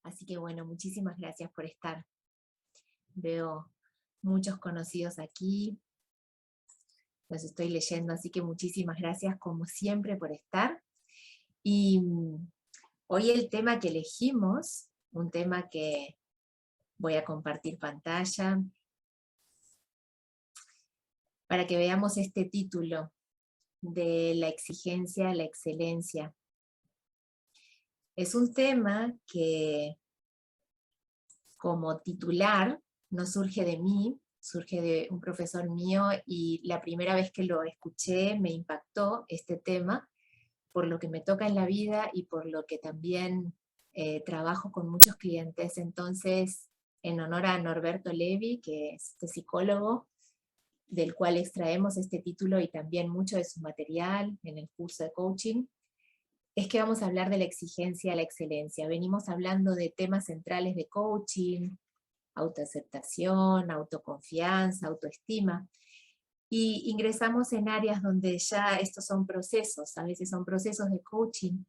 Así que bueno, muchísimas gracias por estar. Veo muchos conocidos aquí, los estoy leyendo, así que muchísimas gracias como siempre por estar. Y hoy el tema que elegimos, un tema que voy a compartir pantalla, para que veamos este título de la exigencia a la excelencia. Es un tema que como titular no surge de mí, surge de un profesor mío, y la primera vez que lo escuché me impactó este tema, por lo que me toca en la vida y por lo que también trabajo con muchos clientes. Entonces, en honor a Norberto Levi, que es este psicólogo, del cual extraemos este título y también mucho de su material en el curso de coaching, es que vamos a hablar de la exigencia a la excelencia. Venimos hablando de temas centrales de coaching, autoaceptación, autoconfianza, autoestima, y ingresamos en áreas donde ya estos son procesos, a veces son procesos de coaching,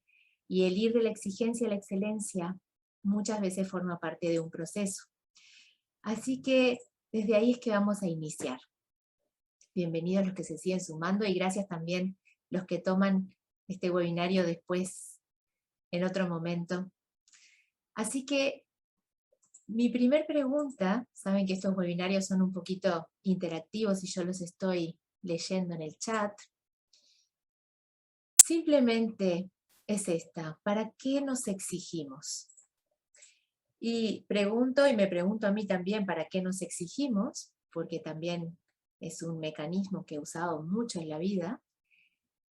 y el ir de la exigencia a la excelencia muchas veces forma parte de un proceso. Así que desde ahí es que vamos a iniciar. Bienvenidos los que se siguen sumando, y gracias también los que toman este webinario después, en otro momento. Así que mi primer pregunta, saben que estos webinarios son un poquito interactivos y yo los estoy leyendo en el chat. Simplemente es esta: ¿para qué nos exigimos? Y me pregunto a mí también, ¿para qué nos exigimos? Porque también es un mecanismo que he usado mucho en la vida.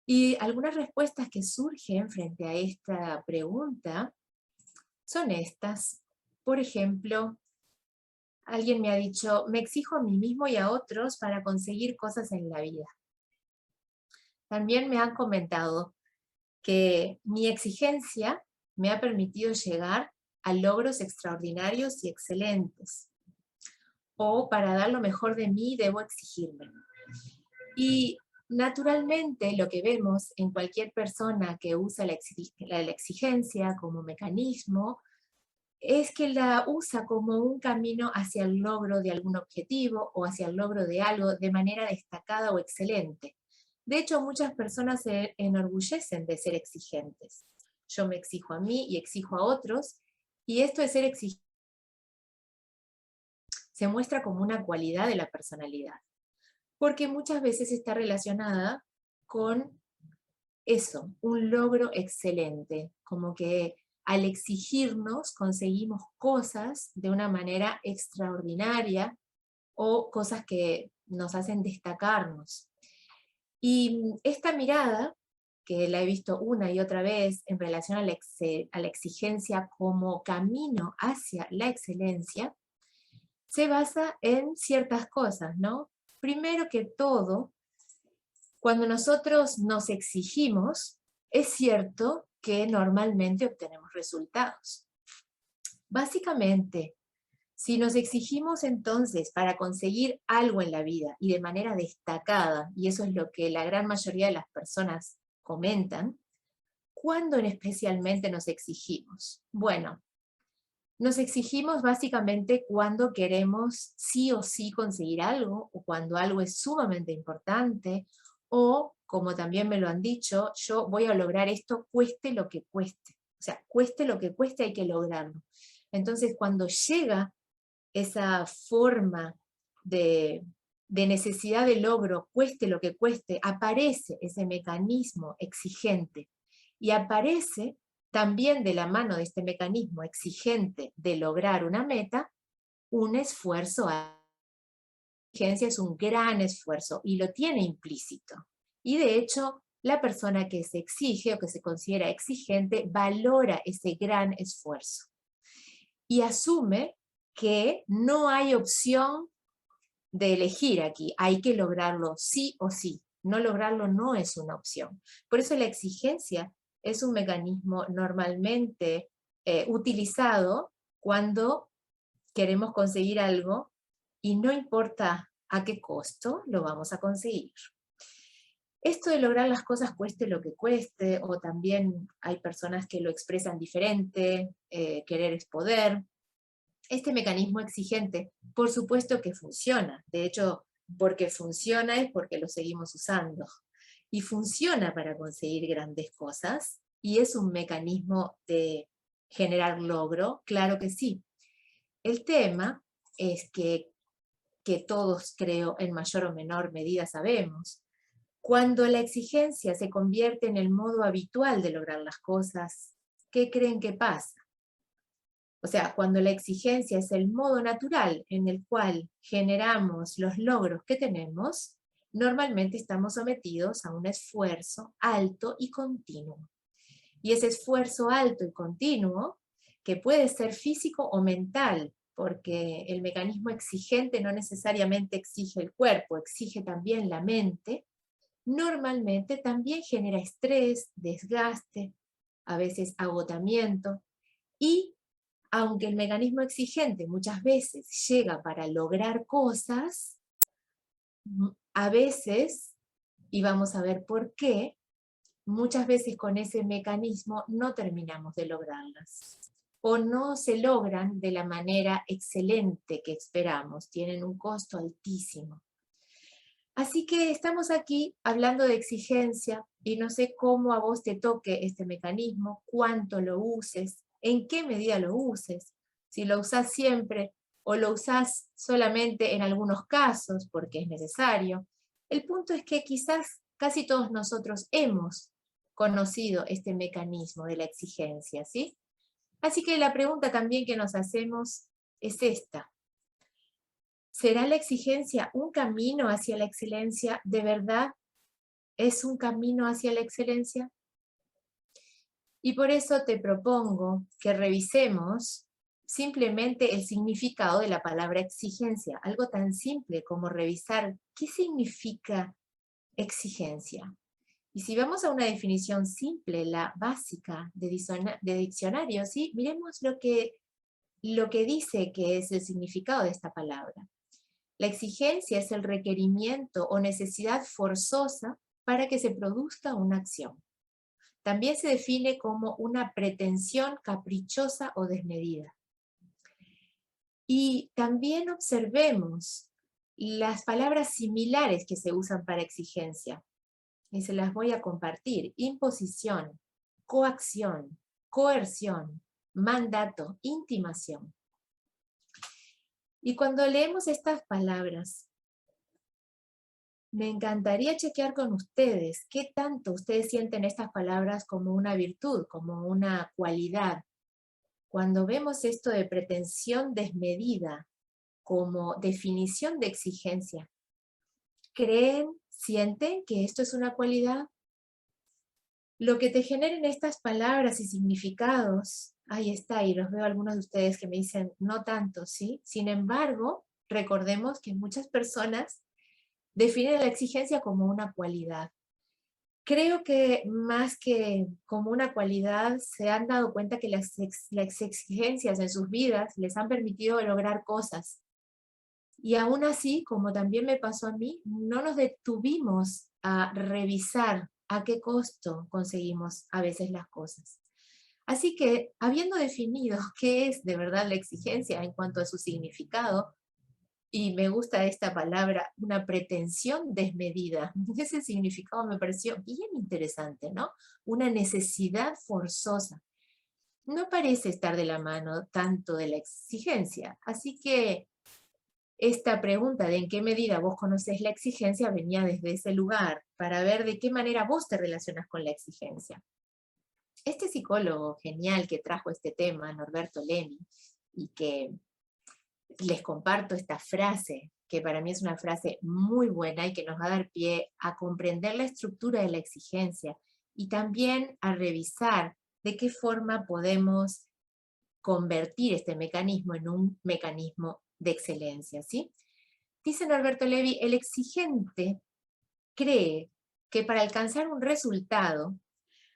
Y algunas respuestas que surgen frente a esta pregunta son estas. Por ejemplo, alguien me ha dicho, me exijo a mí mismo y a otros para conseguir cosas en la vida. También me han comentado que mi exigencia me ha permitido llegar a logros extraordinarios y excelentes. O para dar lo mejor de mí debo exigirme. Y naturalmente lo que vemos en cualquier persona que usa la exigencia como mecanismo es que la usa como un camino hacia el logro de algún objetivo o hacia el logro de algo de manera destacada o excelente. De hecho, muchas personas se enorgullecen de ser exigentes. Yo me exijo a mí y exijo a otros, y esto de ser exigente se muestra como una cualidad de la personalidad, porque muchas veces está relacionada con eso, un logro excelente, como que al exigirnos conseguimos cosas de una manera extraordinaria o cosas que nos hacen destacarnos. Y esta mirada, que la he visto una y otra vez en relación a la exigencia como camino hacia la excelencia, se basa en ciertas cosas, ¿no? Primero que todo, cuando nosotros nos exigimos, es cierto que normalmente obtenemos resultados. Básicamente, si nos exigimos entonces para conseguir algo en la vida y de manera destacada, y eso es lo que la gran mayoría de las personas comentan, ¿cuándo especialmente nos exigimos? Bueno, nos exigimos básicamente cuando queremos sí o sí conseguir algo, o cuando algo es sumamente importante, o, como también me lo han dicho, yo voy a lograr esto cueste lo que cueste. O sea, cueste lo que cueste, hay que lograrlo. Entonces, cuando llega esa forma de necesidad de logro, cueste lo que cueste, aparece ese mecanismo exigente, y aparece también de la mano de este mecanismo exigente de lograr una meta, un esfuerzo. La exigencia es un gran esfuerzo y lo tiene implícito. Y de hecho, la persona que se exige o que se considera exigente valora ese gran esfuerzo y asume que no hay opción de elegir aquí, hay que lograrlo sí o sí. No lograrlo no es una opción. Por eso la exigencia es un mecanismo normalmente utilizado cuando queremos conseguir algo y no importa a qué costo lo vamos a conseguir. Esto de lograr las cosas cueste lo que cueste, o también hay personas que lo expresan diferente, querer es poder. Este mecanismo exigente, por supuesto que funciona. De hecho, porque funciona es porque lo seguimos usando. Y funciona para conseguir grandes cosas, y es un mecanismo de generar logro, claro que sí. El tema es que todos, creo, en mayor o menor medida sabemos, cuando la exigencia se convierte en el modo habitual de lograr las cosas, ¿qué creen que pasa? O sea, cuando la exigencia es el modo natural en el cual generamos los logros que tenemos, normalmente estamos sometidos a un esfuerzo alto y continuo. Y ese esfuerzo alto y continuo, que puede ser físico o mental, porque el mecanismo exigente no necesariamente exige el cuerpo, exige también la mente, normalmente también genera estrés, desgaste, a veces agotamiento, y aunque el mecanismo exigente muchas veces llega para lograr cosas, a veces, y vamos a ver por qué, muchas veces con ese mecanismo no terminamos de lograrlas, o no se logran de la manera excelente que esperamos, tienen un costo altísimo. Así que estamos aquí hablando de exigencia y no sé cómo a vos te toque este mecanismo, cuánto lo uses, en qué medida lo uses, si lo usás siempre o lo usás solamente en algunos casos porque es necesario. El punto es que quizás casi todos nosotros hemos conocido este mecanismo de la exigencia, ¿sí? Así que la pregunta también que nos hacemos es esta. ¿Será la exigencia un camino hacia la excelencia? ¿De verdad es un camino hacia la excelencia? Y por eso te propongo que revisemos simplemente el significado de la palabra exigencia, algo tan simple como revisar qué significa exigencia. Y si vamos a una definición simple, la básica de diccionario, ¿sí? Miremos lo que dice que es el significado de esta palabra. La exigencia es el requerimiento o necesidad forzosa para que se produzca una acción. También se define como una pretensión caprichosa o desmedida. Y también observemos las palabras similares que se usan para exigencia. Y se las voy a compartir. Imposición, coacción, coerción, mandato, intimación. Y cuando leemos estas palabras, me encantaría chequear con ustedes qué tanto ustedes sienten estas palabras como una virtud, como una cualidad. Cuando vemos esto de pretensión desmedida como definición de exigencia, ¿creen, sienten que esto es una cualidad? Lo que te generen estas palabras y significados, ahí está, y los veo algunos de ustedes que me dicen, no tanto, ¿sí? Sin embargo, recordemos que muchas personas definen la exigencia como una cualidad. Creo que más que como una cualidad, se han dado cuenta que las exigencias en sus vidas les han permitido lograr cosas. Y aún así, como también me pasó a mí, no nos detuvimos a revisar a qué costo conseguimos a veces las cosas. Así que, habiendo definido qué es de verdad la exigencia en cuanto a su significado, y me gusta esta palabra, una pretensión desmedida. Ese significado me pareció bien interesante, ¿no? Una necesidad forzosa. No parece estar de la mano tanto de la exigencia. Así que esta pregunta de en qué medida vos conocés la exigencia venía desde ese lugar, para ver de qué manera vos te relacionas con la exigencia. Este psicólogo genial que trajo este tema, Norberto Lemi, y que les comparto esta frase, que para mí es una frase muy buena y que nos va a dar pie a comprender la estructura de la exigencia y también a revisar de qué forma podemos convertir este mecanismo en un mecanismo de excelencia, ¿sí? Dice Norberto Levi, el exigente cree que para alcanzar un resultado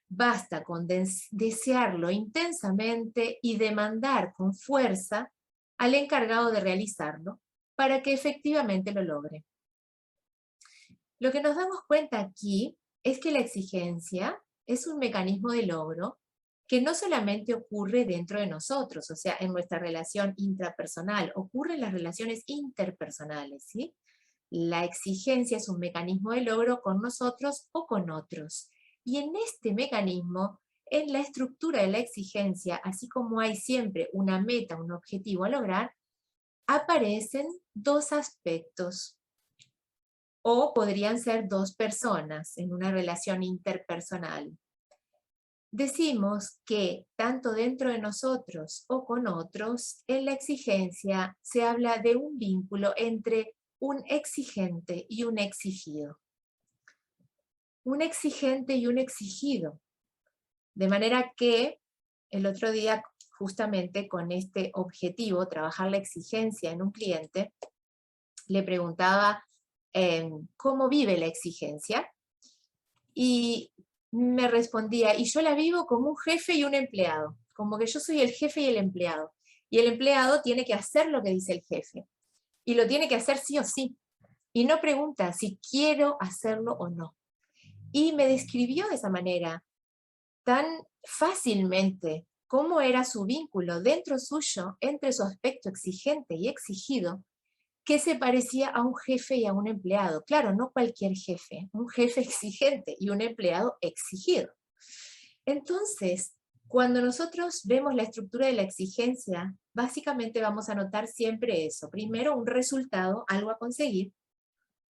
basta con desearlo intensamente y demandar con fuerza al encargado de realizarlo para que efectivamente lo logre. Lo que nos damos cuenta aquí es que la exigencia es un mecanismo de logro que no solamente ocurre dentro de nosotros, o sea, en nuestra relación intrapersonal, ocurre en las relaciones interpersonales, ¿sí? La exigencia es un mecanismo de logro con nosotros o con otros. Y en este mecanismo, en la estructura de la exigencia, así como hay siempre una meta, un objetivo a lograr, aparecen dos aspectos, o podrían ser dos personas en una relación interpersonal. Decimos que tanto dentro de nosotros o con otros, en la exigencia se habla de un vínculo entre un exigente y un exigido. Un exigente y un exigido. De manera que el otro día, justamente con este objetivo, trabajar la exigencia en un cliente, le preguntaba cómo vive la exigencia, y me respondía, y yo la vivo como un jefe y un empleado, como que yo soy el jefe y el empleado, y el empleado tiene que hacer lo que dice el jefe, y lo tiene que hacer sí o sí, y no pregunta si quiero hacerlo o no. Y me describió de esa manera, tan fácilmente, cómo era su vínculo dentro suyo entre su aspecto exigente y exigido, que se parecía a un jefe y a un empleado. Claro, no cualquier jefe, un jefe exigente y un empleado exigido. Entonces, cuando nosotros vemos la estructura de la exigencia, básicamente vamos a notar siempre eso. Primero, un resultado, algo a conseguir,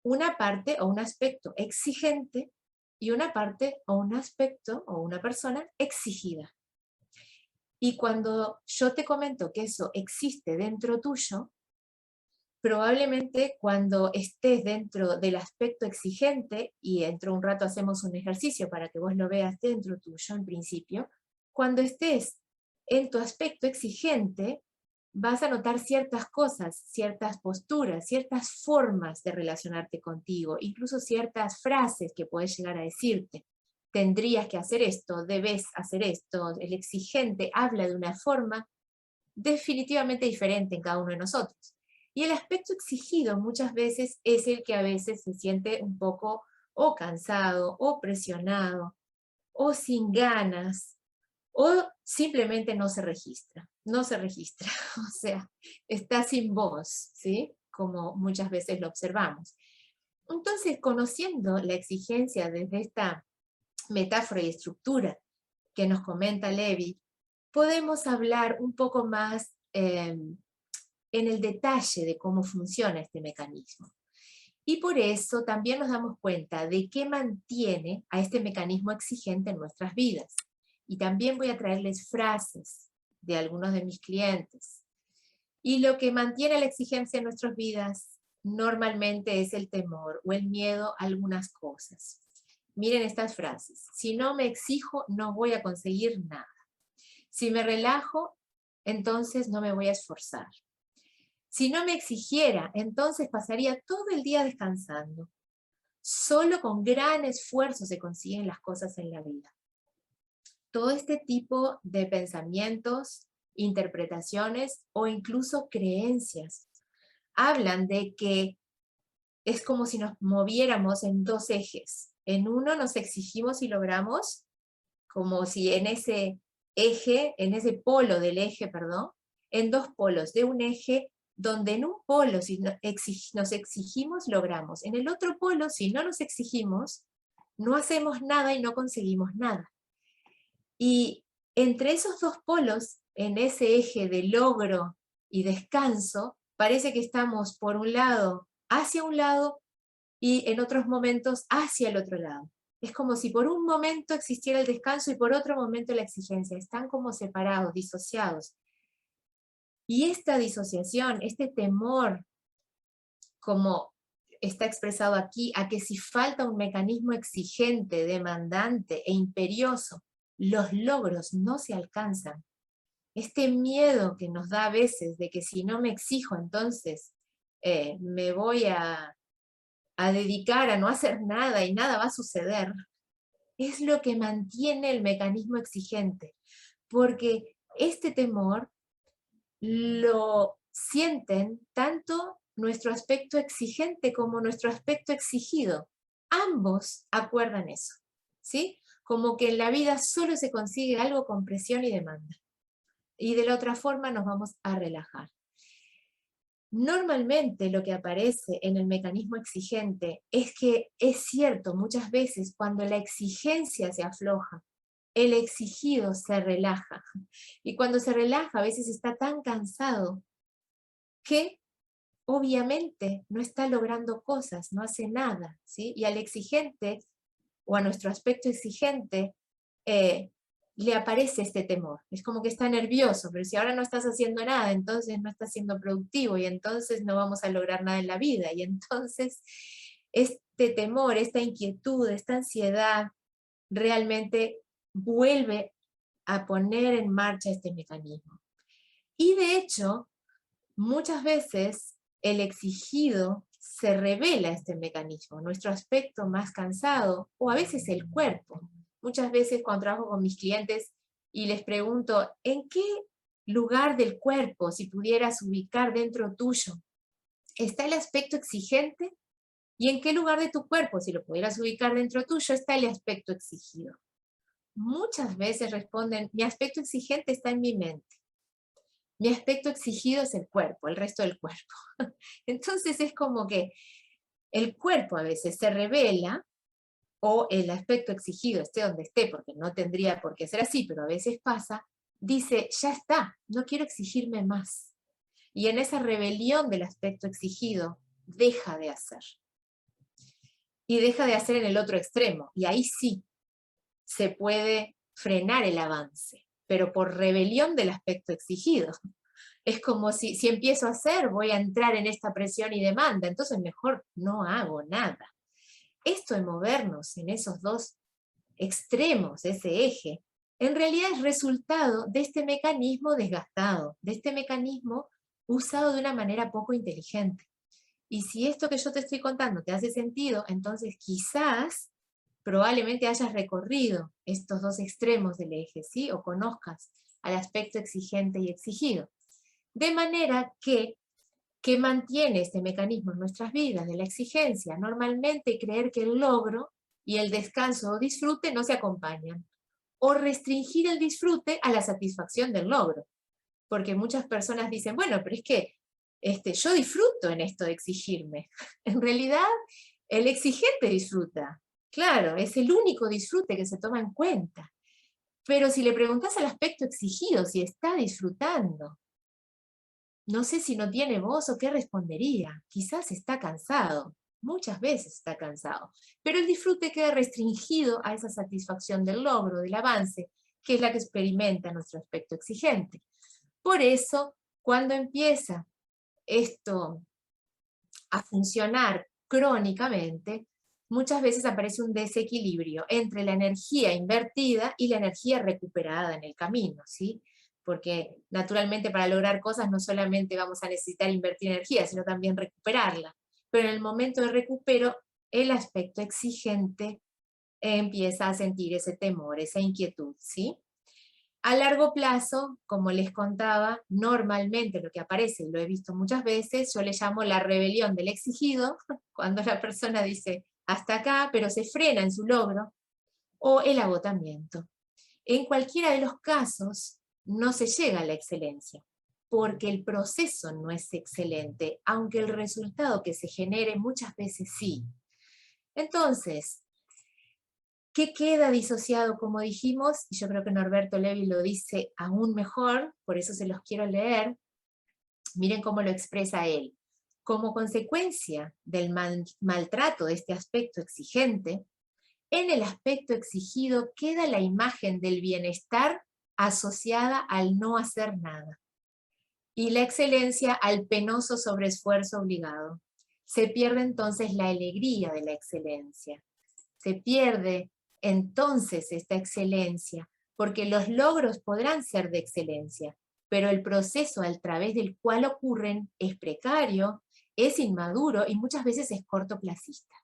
una parte o un aspecto exigente y una parte o un aspecto o una persona exigida. Y cuando yo te comento que eso existe dentro tuyo, probablemente cuando estés dentro del aspecto exigente, y dentro de un rato hacemos un ejercicio para que vos lo veas dentro tuyo en principio, cuando estés en tu aspecto exigente, vas a notar ciertas cosas, ciertas posturas, ciertas formas de relacionarte contigo, incluso ciertas frases que puedes llegar a decirte. Tendrías que hacer esto, debes hacer esto. El exigente habla de una forma definitivamente diferente en cada uno de nosotros. Y el aspecto exigido muchas veces es el que a veces se siente un poco o cansado, o presionado, o sin ganas, o simplemente no se registra, no se registra, o sea, está sin voz, ¿sí? Como muchas veces lo observamos. Entonces, conociendo la exigencia desde esta metáfora y estructura que nos comenta Levi, podemos hablar un poco más en el detalle de cómo funciona este mecanismo. Y por eso también nos damos cuenta de qué mantiene a este mecanismo exigente en nuestras vidas. Y también voy a traerles frases de algunos de mis clientes. Y lo que mantiene la exigencia en nuestras vidas normalmente es el temor o el miedo a algunas cosas. Miren estas frases. Si no me exijo, no voy a conseguir nada. Si me relajo, entonces no me voy a esforzar. Si no me exigiera, entonces pasaría todo el día descansando. Solo con gran esfuerzo se consiguen las cosas en la vida. Todo este tipo de pensamientos, interpretaciones o incluso creencias hablan de que es como si nos moviéramos en dos ejes. En uno nos exigimos y logramos, como si en ese eje, en ese polo del eje, perdón, en dos polos de un eje, donde en un polo si nos exigimos, logramos. En el otro polo, si no nos exigimos, no hacemos nada y no conseguimos nada. Y entre esos dos polos, en ese eje de logro y descanso, parece que estamos por un lado hacia un lado y en otros momentos hacia el otro lado. Es como si por un momento existiera el descanso y por otro momento la exigencia. Están como separados, disociados. Y esta disociación, este temor, como está expresado aquí, a que si falta un mecanismo exigente, demandante e imperioso, los logros no se alcanzan. Este miedo que nos da a veces de que si no me exijo, entonces me voy a dedicar a no hacer nada y nada va a suceder, es lo que mantiene el mecanismo exigente, porque este temor lo sienten tanto nuestro aspecto exigente como nuestro aspecto exigido. ambos acuerdan eso, ¿sí? Como que en la vida solo se consigue algo con presión y demanda. Y de la otra forma nos vamos a relajar. Normalmente lo que aparece en el mecanismo exigente es que es cierto, muchas veces cuando la exigencia se afloja, el exigido se relaja. Y cuando se relaja a veces está tan cansado que obviamente no está logrando cosas, no hace nada, ¿sí? Y al exigente, o a nuestro aspecto exigente, le aparece este temor. Es como que está nervioso, pero si ahora no estás haciendo nada, entonces no estás siendo productivo, y entonces no vamos a lograr nada en la vida. Y entonces este temor, esta inquietud, esta ansiedad, realmente vuelve a poner en marcha este mecanismo. Y de hecho, muchas veces el exigido se revela este mecanismo, nuestro aspecto más cansado, o a veces el cuerpo. Muchas veces cuando trabajo con mis clientes y les pregunto, ¿en qué lugar del cuerpo, si pudieras ubicar dentro tuyo, está el aspecto exigente? ¿Y en qué lugar de tu cuerpo, si lo pudieras ubicar dentro tuyo, está el aspecto exigido? Muchas veces responden, mi aspecto exigente está en mi mente. Mi aspecto exigido es el cuerpo, el resto del cuerpo. Entonces es como que el cuerpo a veces se revela, o el aspecto exigido, esté donde esté, porque no tendría por qué ser así, pero a veces pasa, dice, ya está, no quiero exigirme más. Y en esa rebelión del aspecto exigido, deja de hacer. Y deja de hacer en el otro extremo. Y ahí sí se puede frenar el avance, pero por rebelión del aspecto exigido. Es como si empiezo a hacer, voy a entrar en esta presión y demanda, entonces mejor no hago nada. Esto de movernos en esos dos extremos, ese eje, en realidad es resultado de este mecanismo desgastado, de este mecanismo usado de una manera poco inteligente. Y si esto que yo te estoy contando te hace sentido, entonces quizás, probablemente hayas recorrido estos dos extremos del eje, ¿sí? O conozcas al aspecto exigente y exigido. De manera que mantiene este mecanismo en nuestras vidas de la exigencia, normalmente creer que el logro y el descanso o disfrute no se acompañan, o restringir el disfrute a la satisfacción del logro, porque muchas personas dicen, bueno, pero es que yo disfruto en esto de exigirme. En realidad, el exigente disfruta, claro, es el único disfrute que se toma en cuenta, pero si le preguntas al aspecto exigido si está disfrutando, no sé si no tiene voz o qué respondería. Quizás está cansado, muchas veces está cansado, pero el disfrute queda restringido a esa satisfacción del logro, del avance, que es la que experimenta nuestro aspecto exigente. Por eso, cuando empieza esto a funcionar crónicamente, muchas veces aparece un desequilibrio entre la energía invertida y la energía recuperada en el camino, ¿sí? Porque naturalmente para lograr cosas no solamente vamos a necesitar invertir energía, sino también recuperarla. Pero en el momento de recupero, el aspecto exigente empieza a sentir ese temor, esa inquietud, ¿sí? A largo plazo, como les contaba, normalmente lo que aparece, y lo he visto muchas veces, yo le llamo la rebelión del exigido, cuando la persona dice hasta acá, pero se frena en su logro, o el agotamiento. En cualquiera de los casos, no se llega a la excelencia, porque el proceso no es excelente, aunque el resultado que se genere muchas veces sí. Entonces, ¿qué queda disociado, como dijimos? Y yo creo que Norberto Levi lo dice aún mejor, por eso se los quiero leer. Miren cómo lo expresa él. Como consecuencia del maltrato de este aspecto exigente, en el aspecto exigido queda la imagen del bienestar asociada al no hacer nada, y la excelencia al penoso sobreesfuerzo obligado. Se pierde entonces la alegría de la excelencia. Se pierde entonces esta excelencia, porque los logros podrán ser de excelencia, pero el proceso a través del cual ocurren es precario, es inmaduro y muchas veces es cortoplacista.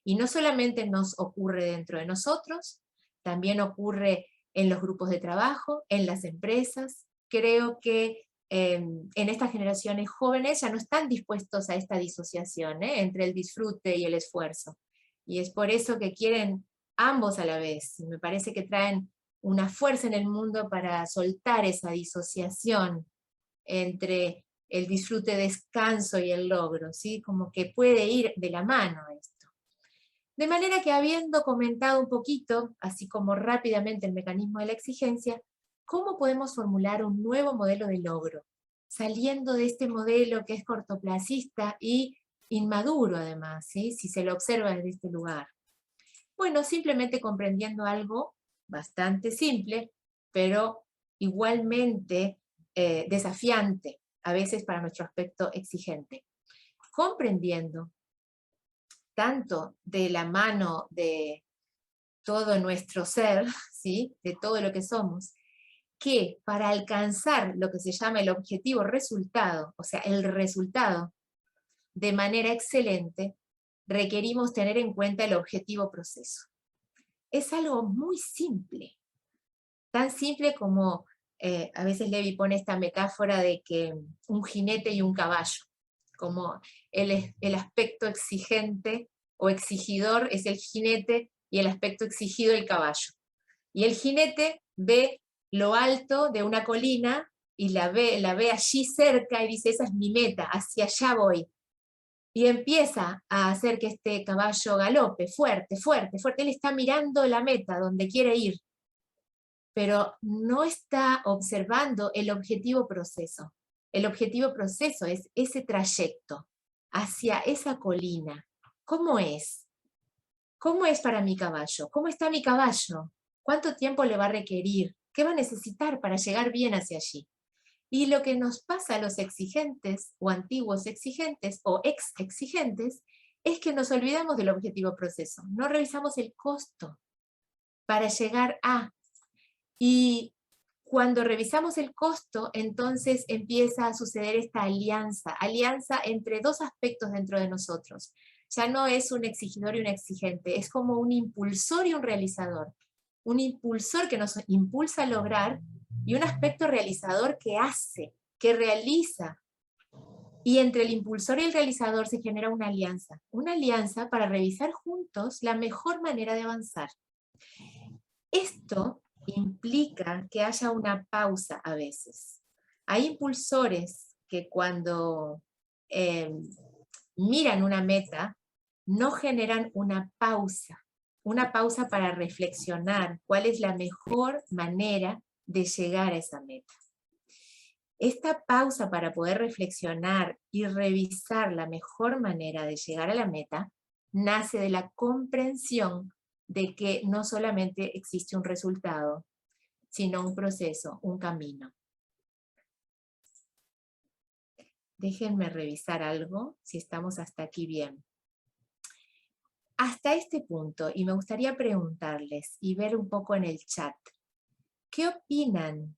Y no solamente nos ocurre dentro de nosotros, también ocurre en los grupos de trabajo, en las empresas. Creo que en estas generaciones jóvenes ya no están dispuestos a esta disociación entre el disfrute y el esfuerzo. Y es por eso que quieren ambos a la vez. Me parece que traen una fuerza en el mundo para soltar esa disociación entre el disfrute, descanso y el logro, ¿sí? Como que puede ir de la mano esto. De manera que habiendo comentado un poquito, así como rápidamente el mecanismo de la exigencia, ¿cómo podemos formular un nuevo modelo de logro? Saliendo de este modelo que es cortoplacista y inmaduro además, ¿sí? Si se lo observa desde este lugar. Bueno, simplemente comprendiendo algo bastante simple, pero igualmente desafiante, a veces para nuestro aspecto exigente. Comprendiendo tanto de la mano de todo nuestro ser, ¿sí? De todo lo que somos, que para alcanzar lo que se llama el objetivo resultado, o sea, el resultado, de manera excelente, requerimos tener en cuenta el objetivo proceso. Es algo muy simple, tan simple como a veces Levi pone esta metáfora de que un jinete y un caballo, como el aspecto exigente o exigidor es el jinete y el aspecto exigido el caballo. Y el jinete ve lo alto de una colina y la ve allí cerca y dice, esa es mi meta, hacia allá voy. Y empieza a hacer que este caballo galope, fuerte, fuerte, fuerte. Él está mirando la meta, donde quiere ir, pero no está observando el objetivo proceso. El objetivo proceso es ese trayecto hacia esa colina. ¿Cómo es? ¿Cómo es para mi caballo? ¿Cómo está mi caballo? ¿Cuánto tiempo le va a requerir? ¿Qué va a necesitar para llegar bien hacia allí? Y lo que nos pasa a los exigentes, o antiguos exigentes, o ex exigentes, es que nos olvidamos del objetivo proceso. No revisamos el costo para llegar a. Y cuando revisamos el costo, entonces empieza a suceder esta alianza entre dos aspectos dentro de nosotros. Ya no es un exigidor y un exigente, es como un impulsor y un realizador. Un impulsor que nos impulsa a lograr y un aspecto realizador que hace, que realiza. Y entre el impulsor y el realizador se genera una alianza para revisar juntos la mejor manera de avanzar. Esto implica que haya una pausa a veces. Hay impulsores que cuando miran una meta, no generan una pausa para reflexionar cuál es la mejor manera de llegar a esa meta. Esta pausa para poder reflexionar y revisar la mejor manera de llegar a la meta nace de la comprensión de que no solamente existe un resultado, sino un proceso, un camino. Déjenme revisar algo, si estamos hasta aquí bien. Hasta este punto, y me gustaría preguntarles y ver un poco en el chat, ¿qué opinan?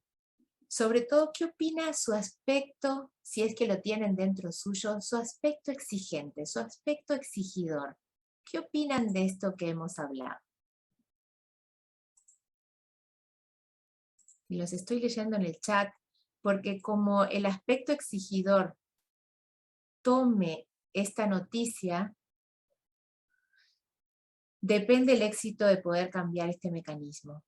Sobre todo, ¿qué opina su aspecto, si es que lo tienen dentro suyo, su aspecto exigente, su aspecto exigidor? ¿Qué opinan de esto que hemos hablado? Y los estoy leyendo en el chat, porque como el aspecto exigidor tome esta noticia, depende el éxito de poder cambiar este mecanismo.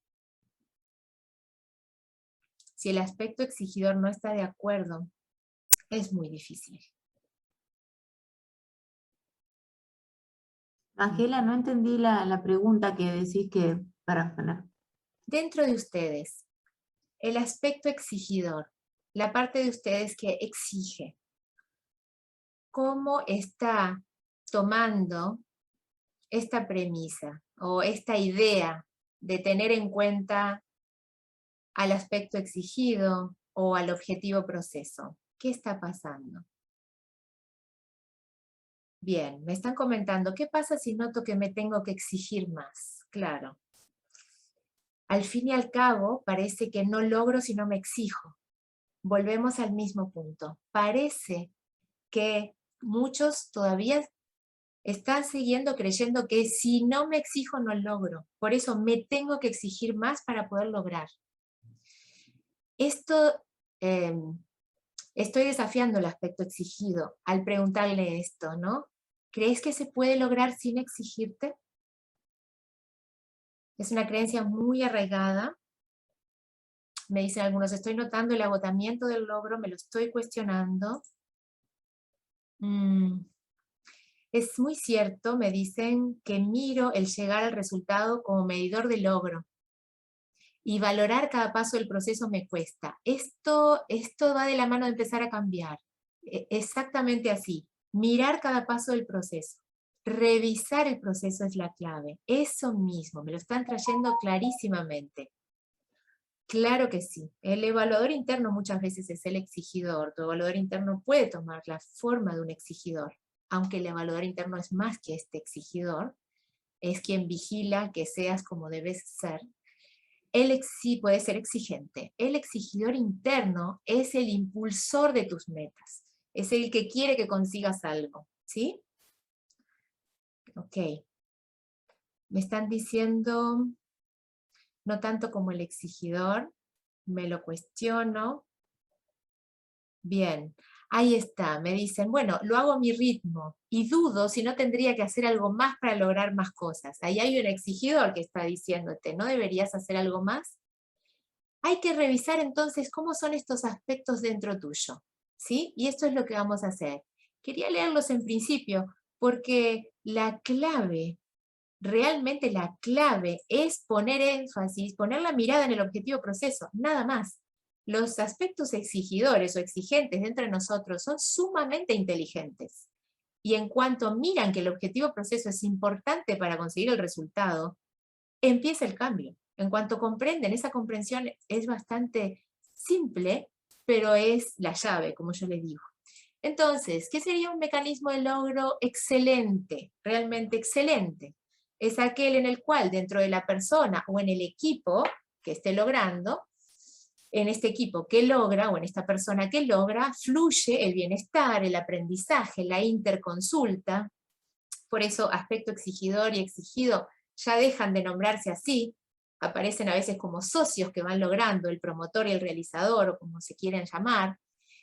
Si el aspecto exigidor no está de acuerdo, es muy difícil. Ángela, no entendí la pregunta que decís que para poner. Dentro de ustedes, el aspecto exigidor, la parte de ustedes que exige, ¿cómo está tomando esta premisa o esta idea de tener en cuenta al aspecto exigido o al objetivo proceso? ¿Qué está pasando? Bien, me están comentando, ¿qué pasa si noto que me tengo que exigir más? Claro. Al fin y al cabo, parece que no logro si no me exijo. Volvemos al mismo punto. Parece que muchos todavía están siguiendo creyendo que si no me exijo no logro. Por eso me tengo que exigir más para poder lograr. Esto, estoy desafiando el aspecto exigido al preguntarle esto, ¿no? ¿Crees que se puede lograr sin exigirte? Es una creencia muy arraigada. Me dicen algunos, estoy notando el agotamiento del logro, me lo estoy cuestionando. Es muy cierto, me dicen, que miro el llegar al resultado como medidor de logro. Y valorar cada paso del proceso me cuesta. Esto va de la mano de empezar a cambiar. Exactamente así. Mirar cada paso del proceso. Revisar el proceso es la clave. Eso mismo, me lo están trayendo clarísimamente. Claro que sí. El evaluador interno muchas veces es el exigidor. Tu evaluador interno puede tomar la forma de un exigidor, aunque el evaluador interno es más que este exigidor, es quien vigila que seas como debes ser. Él sí puede ser exigente. El exigidor interno es el impulsor de tus metas. Es el que quiere que consigas algo, ¿sí? Ok. Me están diciendo, no tanto como el exigidor, me lo cuestiono. Bien, ahí está, me dicen, bueno, lo hago a mi ritmo y dudo si no tendría que hacer algo más para lograr más cosas. Ahí hay un exigidor que está diciéndote, ¿no deberías hacer algo más? Hay que revisar entonces cómo son estos aspectos dentro tuyo, ¿sí? Y esto es lo que vamos a hacer. Quería leerlos en principio porque la clave, realmente la clave es poner énfasis, poner la mirada en el objetivo proceso, nada más. Los aspectos exigidores o exigentes dentro de nosotros son sumamente inteligentes. Y en cuanto miran que el objetivo proceso es importante para conseguir el resultado, empieza el cambio. En cuanto comprenden, esa comprensión es bastante simple, pero es la llave, como yo les digo. Entonces, ¿qué sería un mecanismo de logro excelente? Realmente excelente. Es aquel en el cual dentro de la persona o en el equipo que esté logrando, en este equipo que logra o en esta persona que logra, fluye el bienestar, el aprendizaje, la interconsulta. Por eso aspecto exigidor y exigido ya dejan de nombrarse así, aparecen a veces como socios que van logrando, el promotor y el realizador, o como se quieren llamar,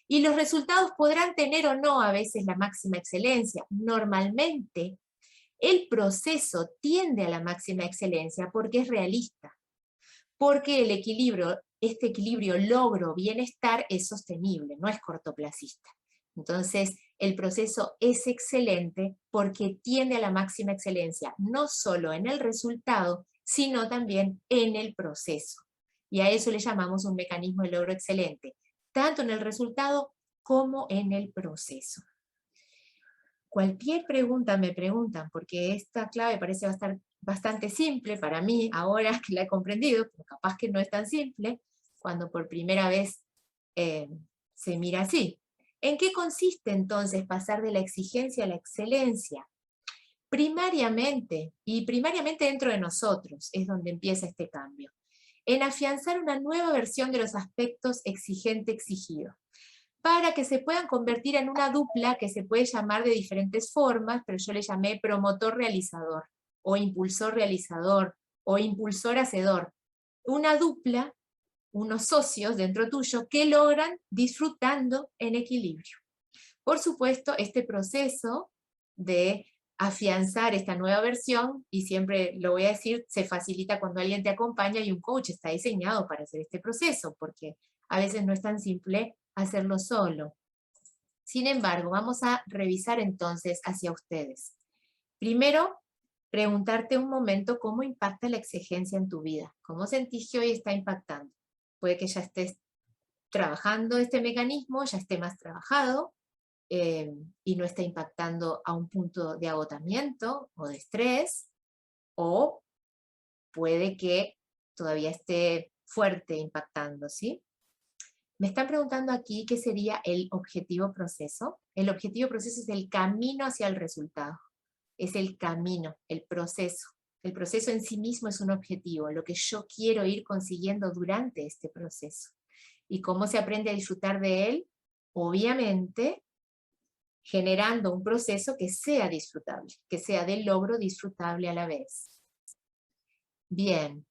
y los resultados podrán tener o no a veces la máxima excelencia. Normalmente, el proceso tiende a la máxima excelencia porque es realista, porque el equilibrio, este equilibrio logro-bienestar es sostenible, no es cortoplacista. Entonces, el proceso es excelente porque tiende a la máxima excelencia, no solo en el resultado, sino también en el proceso. Y a eso le llamamos un mecanismo de logro excelente, tanto en el resultado como en el proceso. Cualquier pregunta me preguntan, porque esta clave parece bastante simple para mí, ahora que la he comprendido, pero capaz que no es tan simple, cuando por primera vez se mira así. ¿En qué consiste entonces pasar de la exigencia a la excelencia? Primariamente, y primariamente dentro de nosotros, es donde empieza este cambio, en afianzar una nueva versión de los aspectos exigente-exigido, para que se puedan convertir en una dupla que se puede llamar de diferentes formas, pero yo le llamé promotor-realizador, o impulsor-realizador, o impulsor-hacedor. Una dupla, unos socios dentro tuyo que logran disfrutando en equilibrio. Por supuesto, este proceso de afianzar esta nueva versión, y siempre lo voy a decir, se facilita cuando alguien te acompaña y un coach está diseñado para hacer este proceso, porque a veces no es tan simple hacerlo solo. Sin embargo, vamos a revisar entonces hacia ustedes. Primero, preguntarte un momento cómo impacta la exigencia en tu vida. ¿Cómo sentís que hoy está impactando? Puede que ya estés trabajando este mecanismo, ya esté más trabajado, y no está impactando a un punto de agotamiento o de estrés, o puede que todavía esté fuerte impactando, ¿sí? Me están preguntando aquí qué sería el objetivo proceso. El objetivo proceso es el camino hacia el resultado. Es el camino, el proceso. El proceso en sí mismo es un objetivo, lo que yo quiero ir consiguiendo durante este proceso. ¿Y cómo se aprende a disfrutar de él? Obviamente, generando un proceso que sea disfrutable, que sea de logro disfrutable a la vez. Bien,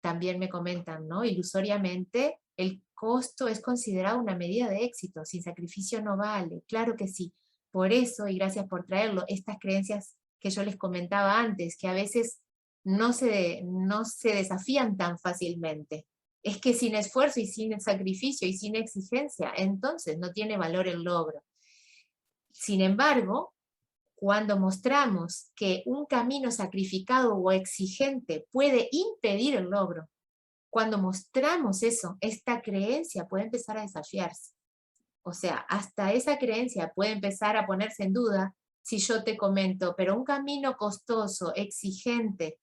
también me comentan, ¿no? Ilusoriamente, el costo es considerado una medida de éxito, sin sacrificio no vale, claro que sí. Por eso, y gracias por traerlo, estas creencias que yo les comentaba antes, que a veces no se desafían tan fácilmente. Es que sin esfuerzo y sin sacrificio y sin exigencia, entonces no tiene valor el logro. Sin embargo, cuando mostramos que un camino sacrificado o exigente puede impedir el logro, cuando mostramos eso, esta creencia puede empezar a desafiarse. O sea, hasta esa creencia puede empezar a ponerse en duda si yo te comento, pero un camino costoso, exigente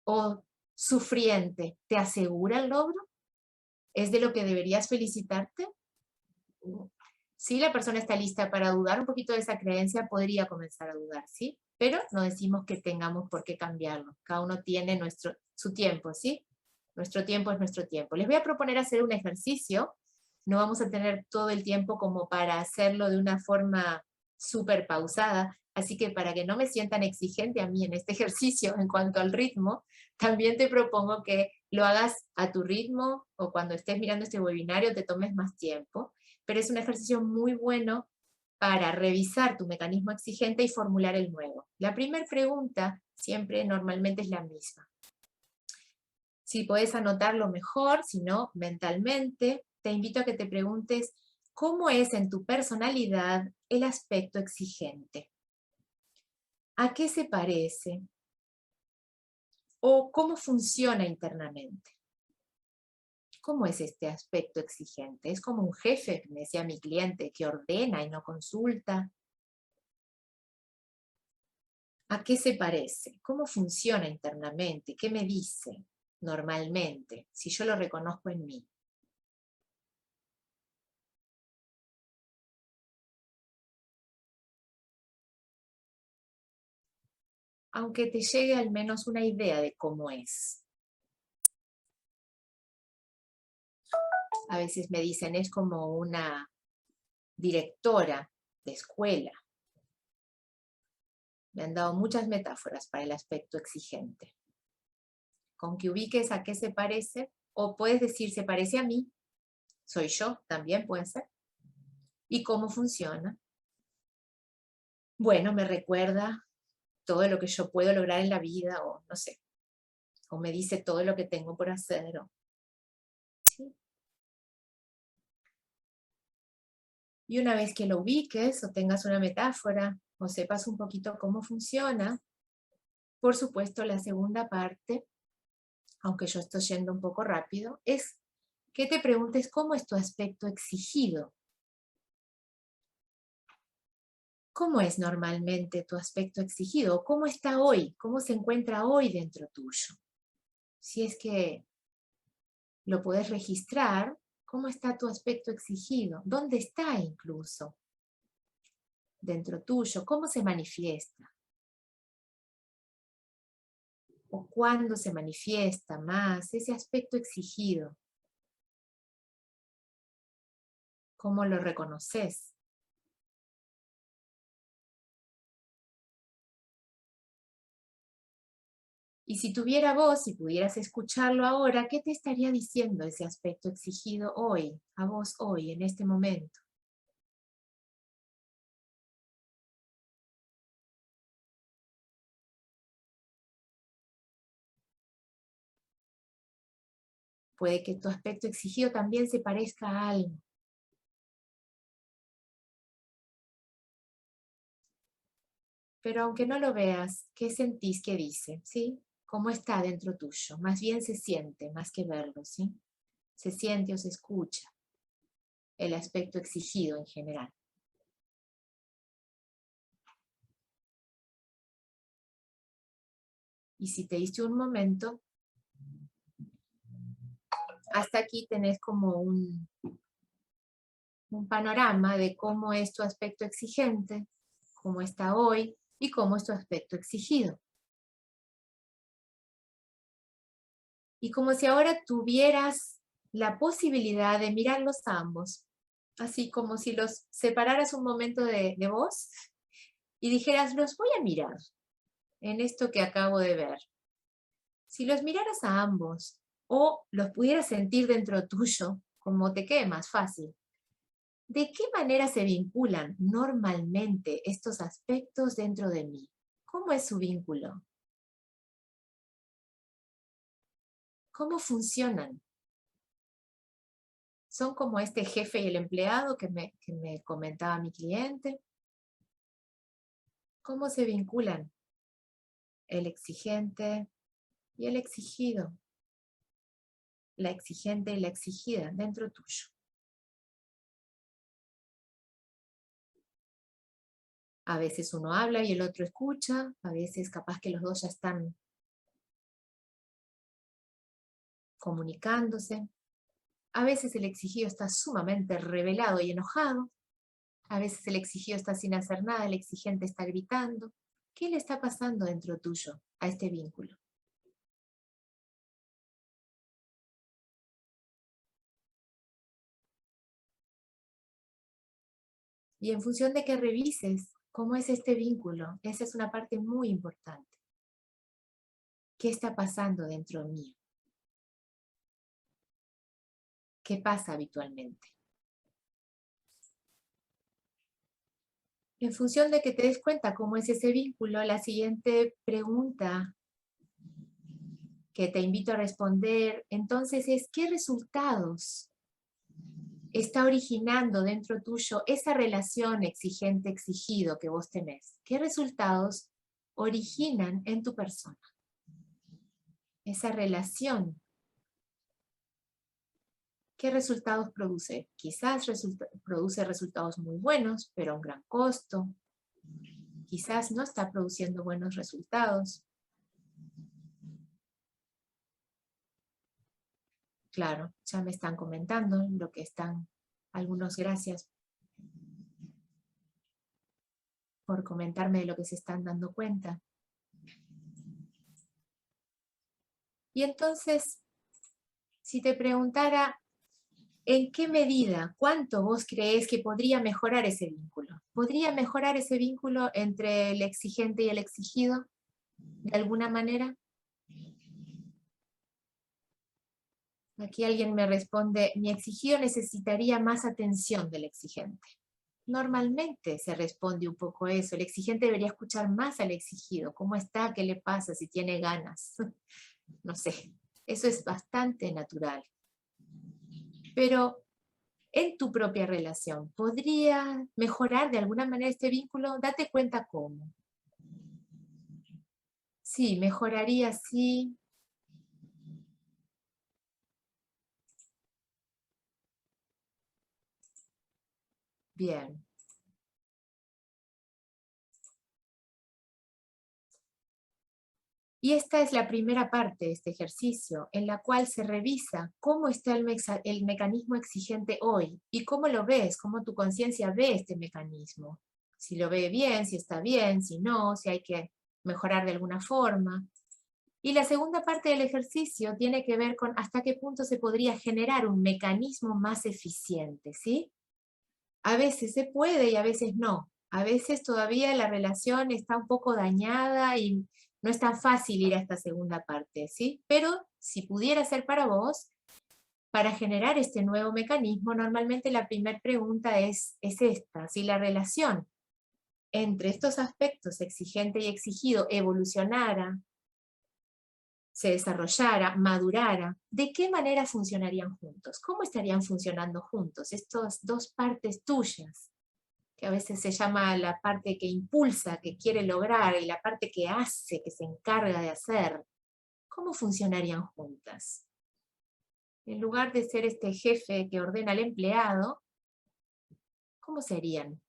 o sufriente, ¿te asegura el logro? ¿Es de lo que deberías felicitarte? Si la persona está lista para dudar un poquito de esa creencia, podría comenzar a dudar, ¿sí? Pero no decimos que tengamos por qué cambiarlo. Cada uno tiene su tiempo, ¿sí? Nuestro tiempo es nuestro tiempo. Les voy a proponer hacer un ejercicio. No vamos a tener todo el tiempo como para hacerlo de una forma súper pausada. Así que para que no me sientan exigente a mí en este ejercicio en cuanto al ritmo, también te propongo que lo hagas a tu ritmo o cuando estés mirando este webinario te tomes más tiempo. Pero es un ejercicio muy bueno para revisar tu mecanismo exigente y formular el nuevo. La primera pregunta siempre normalmente es la misma. Si podés anotarlo mejor, si no, mentalmente, te invito a que te preguntes ¿cómo es en tu personalidad el aspecto exigente? ¿A qué se parece? ¿O cómo funciona internamente? ¿Cómo es este aspecto exigente? ¿Es como un jefe, me decía mi cliente, que ordena y no consulta? ¿A qué se parece? ¿Cómo funciona internamente? ¿Qué me dice normalmente? Si yo lo reconozco en mí. Aunque te llegue al menos una idea de cómo es. A veces me dicen, es como una directora de escuela. Me han dado muchas metáforas para el aspecto exigente. Con que ubiques a qué se parece, o puedes decir, se parece a mí, soy yo, también puede ser. ¿Y cómo funciona? Bueno, me recuerda todo lo que yo puedo lograr en la vida, o no sé, o me dice todo lo que tengo por hacer. ¿Sí? Y una vez que lo ubiques, o tengas una metáfora, o sepas un poquito cómo funciona, por supuesto la segunda parte, aunque yo estoy yendo un poco rápido, es que te preguntes cómo es tu aspecto exigido. ¿Cómo es normalmente tu aspecto exigido? ¿Cómo está hoy? ¿Cómo se encuentra hoy dentro tuyo? Si es que lo puedes registrar, ¿cómo está tu aspecto exigido? ¿Dónde está incluso? Dentro tuyo, ¿cómo se manifiesta? ¿O cuándo se manifiesta más ese aspecto exigido? ¿Cómo lo reconoces? Y si tuviera voz, si pudieras escucharlo ahora, ¿qué te estaría diciendo ese aspecto exigido hoy, a vos hoy, en este momento? Puede que tu aspecto exigido también se parezca a algo. Pero aunque no lo veas, ¿qué sentís que dice? ¿Sí? ¿Cómo está dentro tuyo? Más bien se siente, más que verlo, ¿sí? Se siente o se escucha el aspecto exigido en general. Y si te diste un momento, hasta aquí tenés como un panorama de cómo es tu aspecto exigente, cómo está hoy y cómo es tu aspecto exigido. Y como si ahora tuvieras la posibilidad de mirarlos a ambos, así como si los separaras un momento de vos y dijeras, los voy a mirar en esto que acabo de ver. Si los miraras a ambos o los pudieras sentir dentro tuyo, como te quede más fácil, ¿de qué manera se vinculan normalmente estos aspectos dentro de mí? ¿Cómo es su vínculo? ¿Cómo funcionan? Son como este jefe y el empleado que me comentaba mi cliente. ¿Cómo se vinculan el exigente y el exigido? La exigente y la exigida dentro tuyo. A veces uno habla y el otro escucha, a veces capaz que los dos ya están comunicándose. A veces el exigido está sumamente rebelado y enojado. A veces el exigido está sin hacer nada, el exigente está gritando. ¿Qué le está pasando dentro tuyo a este vínculo? Y en función de que revises cómo es este vínculo, esa es una parte muy importante. ¿Qué está pasando dentro mío? ¿Qué pasa habitualmente? En función de que te des cuenta cómo es ese vínculo, la siguiente pregunta que te invito a responder entonces es: ¿qué resultados está originando dentro tuyo esa relación exigente-exigido que vos tenés? ¿Qué resultados originan en tu persona esa relación? ¿Qué resultados produce? Quizás produce resultados muy buenos, pero a un gran costo. Quizás no está produciendo buenos resultados. Claro, ya me están comentando lo que están. Algunos gracias por comentarme de lo que se están dando cuenta. Y entonces, si te preguntara, ¿en qué medida, cuánto vos creés que podría mejorar ese vínculo? ¿Podría mejorar ese vínculo entre el exigente y el exigido de alguna manera? Aquí alguien me responde: mi exigido necesitaría más atención del exigente. Normalmente se responde un poco eso. El exigente debería escuchar más al exigido. ¿Cómo está? ¿Qué le pasa? Si tiene ganas. No sé. Eso es bastante natural. Pero en tu propia relación, ¿podría mejorar de alguna manera este vínculo? Date cuenta cómo. Sí, mejoraría, sí. Bien. Y esta es la primera parte de este ejercicio, en la cual se revisa cómo está el mecanismo exigente hoy y cómo lo ves, cómo tu conciencia ve este mecanismo. Si lo ve bien, si está bien, si no, si hay que mejorar de alguna forma. Y la segunda parte del ejercicio tiene que ver con hasta qué punto se podría generar un mecanismo más eficiente, ¿sí? A veces se puede y a veces no. A veces todavía la relación está un poco dañada y no es tan fácil ir a esta segunda parte, ¿sí? Pero si pudiera ser para vos, para generar este nuevo mecanismo, normalmente la primera pregunta es esta: si la relación entre estos aspectos, exigente y exigido, evolucionara, se desarrollara, madurara, ¿de qué manera funcionarían juntos? ¿Cómo estarían funcionando juntos estas dos partes tuyas? Que a veces se llama la parte que impulsa, que quiere lograr, y la parte que hace, que se encarga de hacer. ¿Cómo funcionarían juntas? En lugar de ser este jefe que ordena al empleado, ¿cómo serían?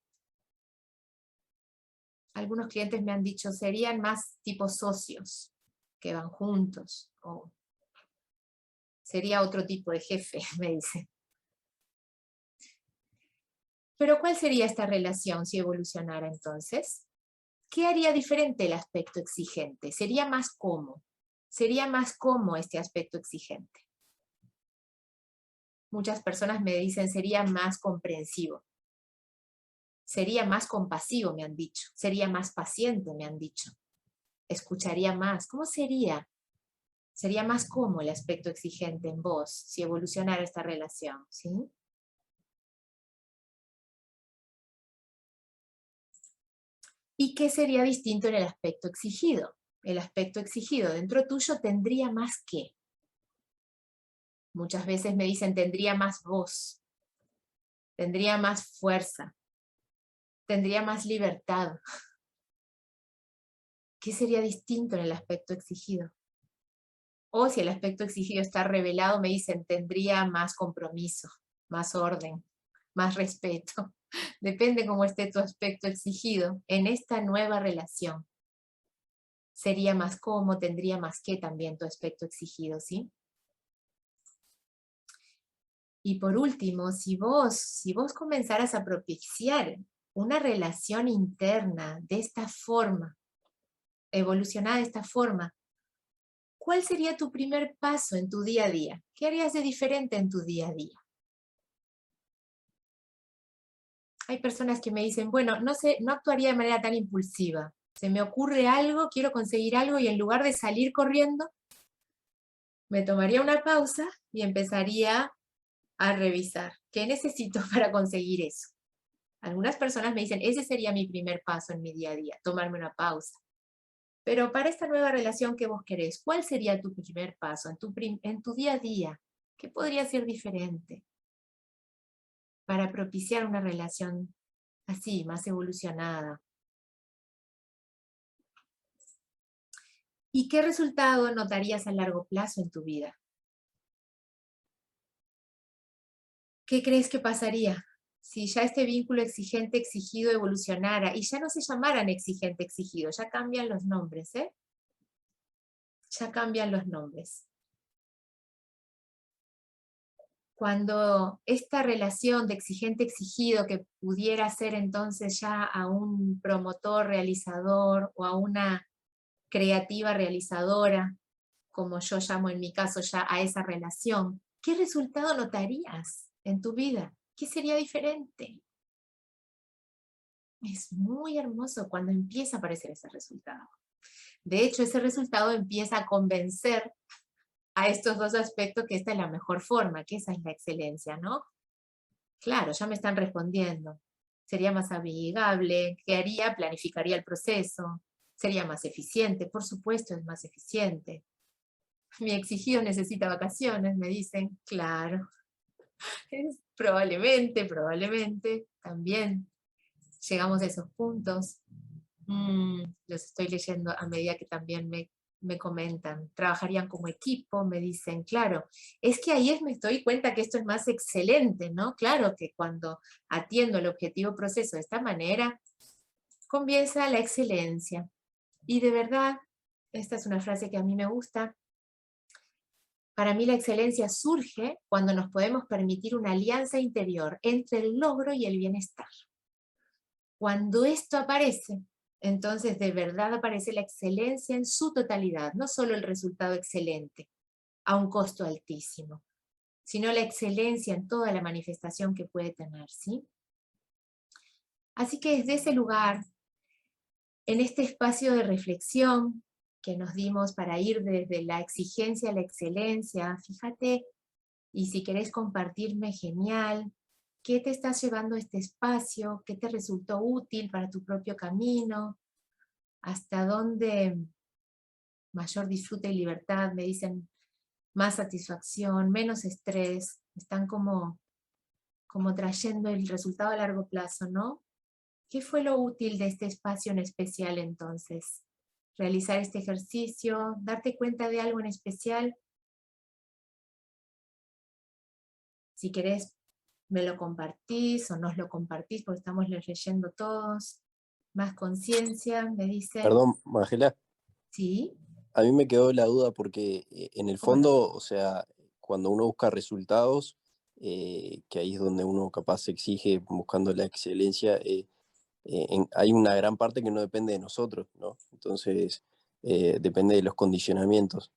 Algunos clientes me han dicho, serían más tipo socios, que van juntos, o sería otro tipo de jefe, me dice. Pero ¿cuál sería esta relación si evolucionara entonces? ¿Qué haría diferente el aspecto exigente? ¿Sería más cómo? ¿Sería más cómo este aspecto exigente? Muchas personas me dicen sería más comprensivo. Sería más compasivo, me han dicho. Sería más paciente, me han dicho. Escucharía más. ¿Cómo sería? Sería más cómo el aspecto exigente en vos si evolucionara esta relación, ¿sí? ¿Y qué sería distinto en el aspecto exigido? El aspecto exigido dentro tuyo tendría más qué. Muchas veces me dicen, tendría más voz, tendría más fuerza, tendría más libertad. ¿Qué sería distinto en el aspecto exigido? O si el aspecto exigido está revelado, me dicen, tendría más compromiso, más orden, más respeto. Depende cómo esté tu aspecto exigido en esta nueva relación. Sería más cómo, tendría más que también tu aspecto exigido, ¿sí? Y por último, si vos comenzaras a propiciar una relación interna de esta forma, evolucionada de esta forma, ¿cuál sería tu primer paso en tu día a día? ¿Qué harías de diferente en tu día a día? Hay personas que me dicen, bueno, no sé, no actuaría de manera tan impulsiva. Se me ocurre algo, quiero conseguir algo y en lugar de salir corriendo, me tomaría una pausa y empezaría a revisar qué necesito para conseguir eso. Algunas personas me dicen, ese sería mi primer paso en mi día a día, tomarme una pausa. Pero para esta nueva relación que vos querés, ¿cuál sería tu primer paso en tu día a día? ¿Qué podría ser diferente para propiciar una relación así, más evolucionada? ¿Y qué resultado notarías a largo plazo en tu vida? ¿Qué crees que pasaría si ya este vínculo exigente-exigido evolucionara y ya no se llamaran exigente-exigido? Ya cambian los nombres, ¿eh? Ya cambian los nombres. Cuando esta relación de exigente-exigido que pudiera ser entonces ya a un promotor realizador o a una creativa realizadora, como yo llamo en mi caso ya a esa relación, ¿qué resultado notarías en tu vida? ¿Qué sería diferente? Es muy hermoso cuando empieza a aparecer ese resultado. De hecho, ese resultado empieza a convencer a estos dos aspectos que esta es la mejor forma, que esa es la excelencia, ¿no? Claro, ya me están respondiendo. Sería más amigable, ¿qué haría? Planificaría el proceso, sería más eficiente, por supuesto es más eficiente. Mi exigido necesita vacaciones, me dicen, claro. Probablemente, también llegamos a esos puntos. Los estoy leyendo a medida que también me comentan. Trabajarían como equipo, me dicen, claro. Es que ahí me estoy cuenta que esto es más excelente, ¿no? Claro que cuando atiendo el objetivo proceso de esta manera, comienza la excelencia. Y de verdad, esta es una frase que a mí me gusta. Para mí la excelencia surge cuando nos podemos permitir una alianza interior entre el logro y el bienestar. Cuando esto aparece, entonces de verdad aparece la excelencia en su totalidad, no solo el resultado excelente, a un costo altísimo, sino la excelencia en toda la manifestación que puede tener, ¿sí? Así que desde ese lugar, en este espacio de reflexión que nos dimos para ir desde la exigencia a la excelencia, fíjate, y si querés compartirme, genial, ¿qué te estás llevando a este espacio? ¿Qué te resultó útil para tu propio camino? ¿Hasta dónde mayor disfrute y libertad? Me dicen más satisfacción, menos estrés, están como trayendo el resultado a largo plazo, ¿no? ¿Qué fue lo útil de este espacio en especial entonces? Realizar este ejercicio, darte cuenta de algo en especial. Si querés, me lo compartís o nos lo compartís porque estamos leyendo todos. Más conciencia, me dicen. Perdón, Magela, Sí, a mí me quedó la duda porque en el ¿cómo no? fondo, o sea, cuando uno busca resultados, que ahí es donde uno capaz se exige buscando la excelencia, hay una gran parte que no depende de nosotros, ¿no? Entonces, depende de los condicionamientos.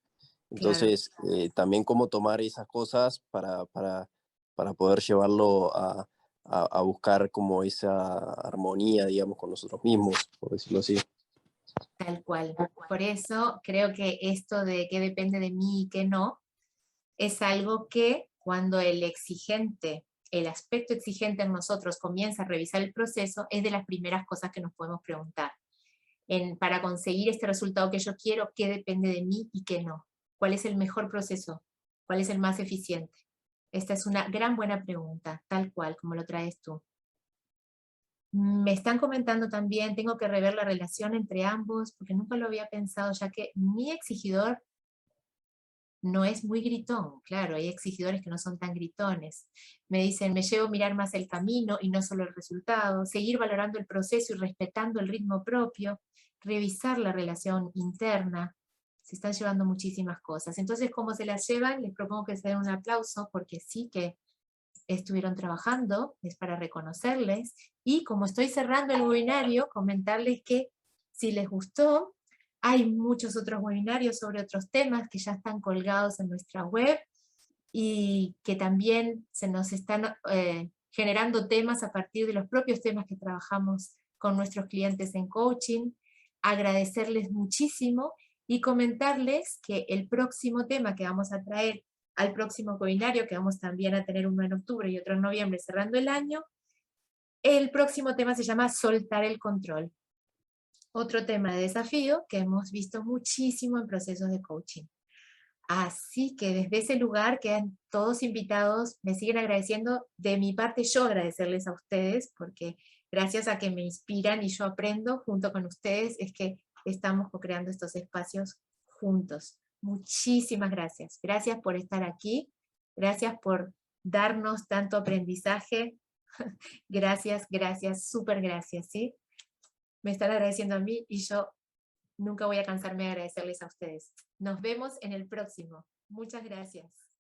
Claro, Entonces, también cómo tomar esas cosas para poder llevarlo a buscar como esa armonía, digamos, con nosotros mismos, por decirlo así. tal cual. Por eso creo que esto de qué depende de mí y qué no, es algo que cuando el exigente, el aspecto exigente en nosotros comienza a revisar el proceso, es de las primeras cosas que nos podemos preguntar. Para conseguir este resultado que yo quiero, ¿qué depende de mí y qué no? ¿Cuál es el mejor proceso ¿Cuál es el más eficiente? Esta es una gran buena pregunta, tal cual como lo traes tú. Me están comentando también, tengo que rever la relación entre ambos, porque nunca lo había pensado, ya que mi exigidor no es muy gritón. Claro, hay exigidores que no son tan gritones. Me dicen, me llevo a mirar más el camino y no solo el resultado, seguir valorando el proceso y respetando el ritmo propio, revisar la relación interna. Se están llevando muchísimas cosas. Entonces, ¿cómo se las llevan? Les propongo que se den un aplauso, porque sí que estuvieron trabajando, es para reconocerles, y como estoy cerrando el webinario, comentarles que si les gustó, hay muchos otros webinarios sobre otros temas que ya están colgados en nuestra web, y que también se nos están generando temas a partir de los propios temas que trabajamos con nuestros clientes en coaching. Agradecerles muchísimo y comentarles que el próximo tema que vamos a traer al próximo webinario, que vamos también a tener uno en octubre y otro en noviembre cerrando el año, el próximo tema se llama soltar el control. Otro tema de desafío que hemos visto muchísimo en procesos de coaching. Así que desde ese lugar quedan todos invitados, me siguen agradeciendo, de mi parte yo agradecerles a ustedes, porque gracias a que me inspiran y yo aprendo junto con ustedes, es que estamos co-creando estos espacios juntos. Muchísimas gracias. Gracias por estar aquí, gracias por darnos tanto aprendizaje. Gracias, gracias, súper gracias, ¿sí? Me están agradeciendo a mí y yo nunca voy a cansarme de agradecerles a ustedes. Nos vemos en el próximo. Muchas gracias.